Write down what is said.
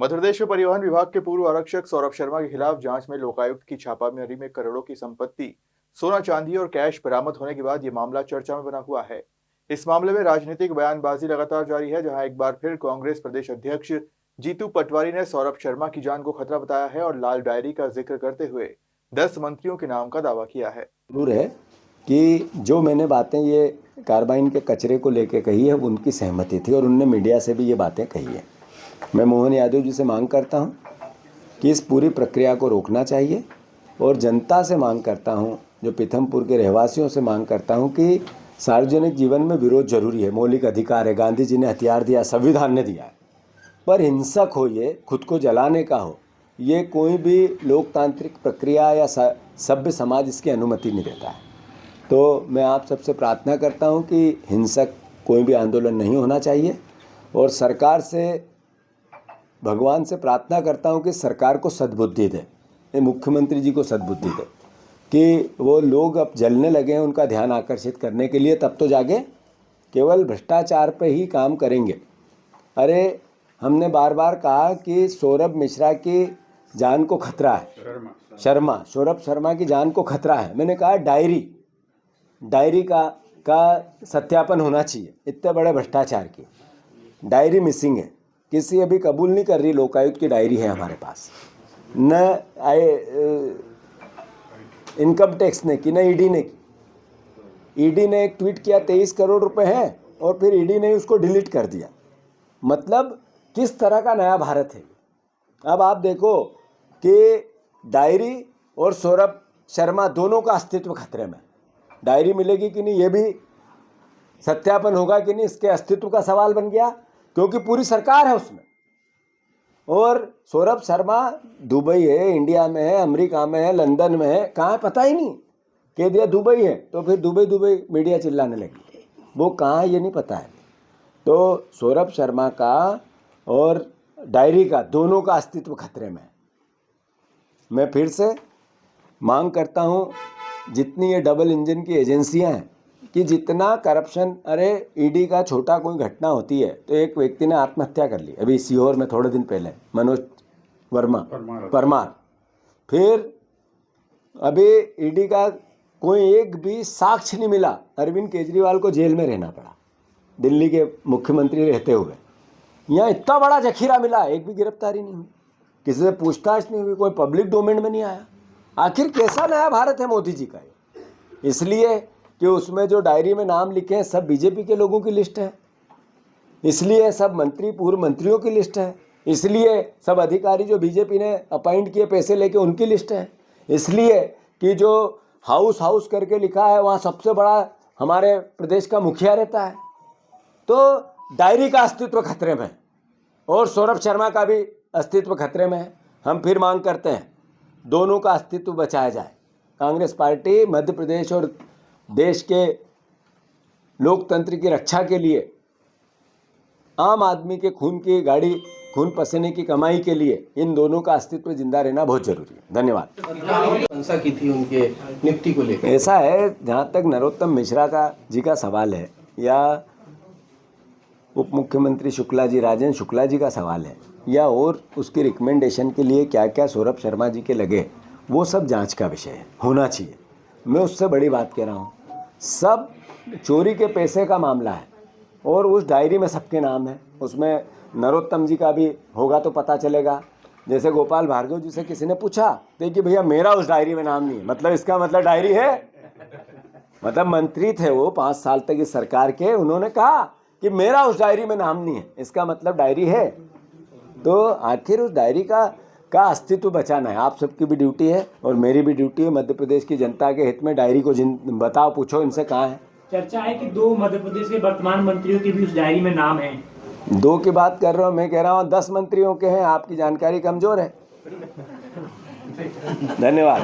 मध्य प्रदेश में परिवहन विभाग के पूर्व आरक्षक सौरभ शर्मा के खिलाफ जांच में लोकायुक्त की छापामारी में करोड़ों की संपत्ति, सोना चांदी और कैश बरामद होने के बाद ये मामला चर्चा में बना हुआ है। इस मामले में राजनीतिक बयानबाजी लगातार जारी है, जहां एक बार फिर कांग्रेस प्रदेश अध्यक्ष जीतू पटवारी ने सौरभ शर्मा की जान को खतरा बताया है और लाल डायरी का जिक्र करते हुए 10 मंत्रियों के नाम का दावा किया है। जरूर है कि जो मैंने बातें ये कार्बाइन के कचरे को लेकर कही है, उनकी सहमति थी और उनने मीडिया से भी ये बातें कही है। मैं मोहन यादव जी से मांग करता हूं कि इस पूरी प्रक्रिया को रोकना चाहिए और जनता से मांग करता हूं, जो पीथमपुर के रहवासियों से मांग करता हूं कि सार्वजनिक जीवन में विरोध जरूरी है, मौलिक अधिकार है। गांधी जी ने हथियार दिया, संविधान ने दिया है, पर हिंसक हो, ये खुद को जलाने का हो, ये कोई भी लोकतांत्रिक प्रक्रिया या सभ्य समाज इसकी अनुमति नहीं देता है। तो मैं आप सबसे प्रार्थना करता हूं कि हिंसक कोई भी आंदोलन नहीं होना चाहिए और सरकार से, भगवान से प्रार्थना करता हूं कि सरकार को सद्बुद्धि दे, मुख्यमंत्री जी को सद्बुद्धि दे कि वो लोग अब जलने लगे हैं, उनका ध्यान आकर्षित करने के लिए तब तो जागे, केवल भ्रष्टाचार पे ही काम करेंगे। अरे हमने बार बार कहा कि सौरभ मिश्रा की जान को खतरा है, सौरभ शर्मा की जान को खतरा है। मैंने कहा डायरी का सत्यापन होना चाहिए। इतने बड़े भ्रष्टाचार की डायरी मिसिंग है, किसी अभी कबूल नहीं कर रही लोकायुक्त की डायरी है हमारे पास, न इनकम टैक्स ने की, न ईडी ने की। ईडी ने एक ट्वीट किया 23 करोड़ रुपए हैं और फिर ईडी ने उसको डिलीट कर दिया। मतलब किस तरह का नया भारत है। अब आप देखो कि डायरी और सौरभ शर्मा दोनों का अस्तित्व खतरे में। डायरी मिलेगी कि नहीं, ये भी सत्यापन होगा कि नहीं, इसके अस्तित्व का सवाल बन गया, क्योंकि पूरी सरकार है उसमें। और सौरभ शर्मा दुबई है, इंडिया में है, अमेरिका में है, लंदन में है, कहाँ है पता ही नहीं। कह दिया दुबई है तो फिर दुबई मीडिया चिल्लाने लगी, वो कहाँ है ये नहीं पता है। तो सौरभ शर्मा का और डायरी का, दोनों का अस्तित्व खतरे में है। मैं फिर से मांग करता हूँ, जितनी ये डबल इंजन की एजेंसियां हैं, कि जितना करप्शन, अरे ईडी का छोटा कोई घटना होती है तो एक व्यक्ति ने आत्महत्या कर ली अभी सीहोर में थोड़े दिन पहले, मनोज परमार। फिर अभी ईडी का कोई एक भी साक्ष्य नहीं मिला, अरविंद केजरीवाल को जेल में रहना पड़ा दिल्ली के मुख्यमंत्री रहते हुए। यहाँ इतना बड़ा जखीरा मिला, एक भी गिरफ्तारी नहीं हुई, किसी से पूछताछ नहीं हुई, कोई पब्लिक डोमेन में नहीं आया। आखिर कैसा नया भारत है मोदी जी का ये? इसलिए कि उसमें जो डायरी में नाम लिखे हैं सब बीजेपी के लोगों की लिस्ट है, इसलिए सब मंत्री, पूर्व मंत्रियों की लिस्ट है, इसलिए सब अधिकारी जो बीजेपी ने अपॉइंट किए पैसे लेके उनकी लिस्ट है, इसलिए कि जो हाउस करके लिखा है वहाँ सबसे बड़ा हमारे प्रदेश का मुखिया रहता है। तो डायरी का अस्तित्व खतरे में है और सौरभ शर्मा का भी अस्तित्व खतरे में है। हम फिर मांग करते हैं दोनों का अस्तित्व बचाया जाए। कांग्रेस पार्टी मध्य प्रदेश और देश के लोकतंत्र की रक्षा के लिए, आम आदमी के खून की गाड़ी, खून पसीने की कमाई के लिए इन दोनों का अस्तित्व जिंदा रहना बहुत जरूरी है। धन्यवाद। प्रशंसा की थी उनके नियुक्ति को लेकर। ऐसा है, जहाँ तक नरोत्तम मिश्रा जी का सवाल है या उप मुख्यमंत्री शुक्ला जी, राजेंद्र शुक्ला जी का सवाल है, या और उसकी रिकमेंडेशन के लिए क्या क्या सौरभ शर्मा जी के लगे, वो सब जांच का विषय है, होना चाहिए। मैं उससे बड़ी बात कह रहा हूँ, सब चोरी के पैसे का मामला है और उस डायरी में सबके नाम है। उसमें नरोत्तम जी का भी होगा तो पता चलेगा। जैसे गोपाल भार्गव जी से किसी ने पूछा तो कि भैया मेरा उस डायरी में नाम नहीं है, मतलब इसका मतलब डायरी है। मतलब मंत्री थे वो 5 साल तक इस सरकार के, उन्होंने कहा कि मेरा उस डायरी में नाम नहीं है, इसका मतलब डायरी है। तो आखिर उस डायरी का अस्तित्व बचाना है। आप सबकी भी ड्यूटी है और मेरी भी ड्यूटी है, मध्य प्रदेश की जनता के हित में डायरी को बताओ, पूछो इनसे कहाँ है। चर्चा है कि 2 मध्य प्रदेश के वर्तमान मंत्रियों के भी उस डायरी में नाम है। 2 की बात कर रहा हूँ, मैं कह रहा हूँ 10 मंत्रियों के हैं। आपकी जानकारी कमजोर है। धन्यवाद।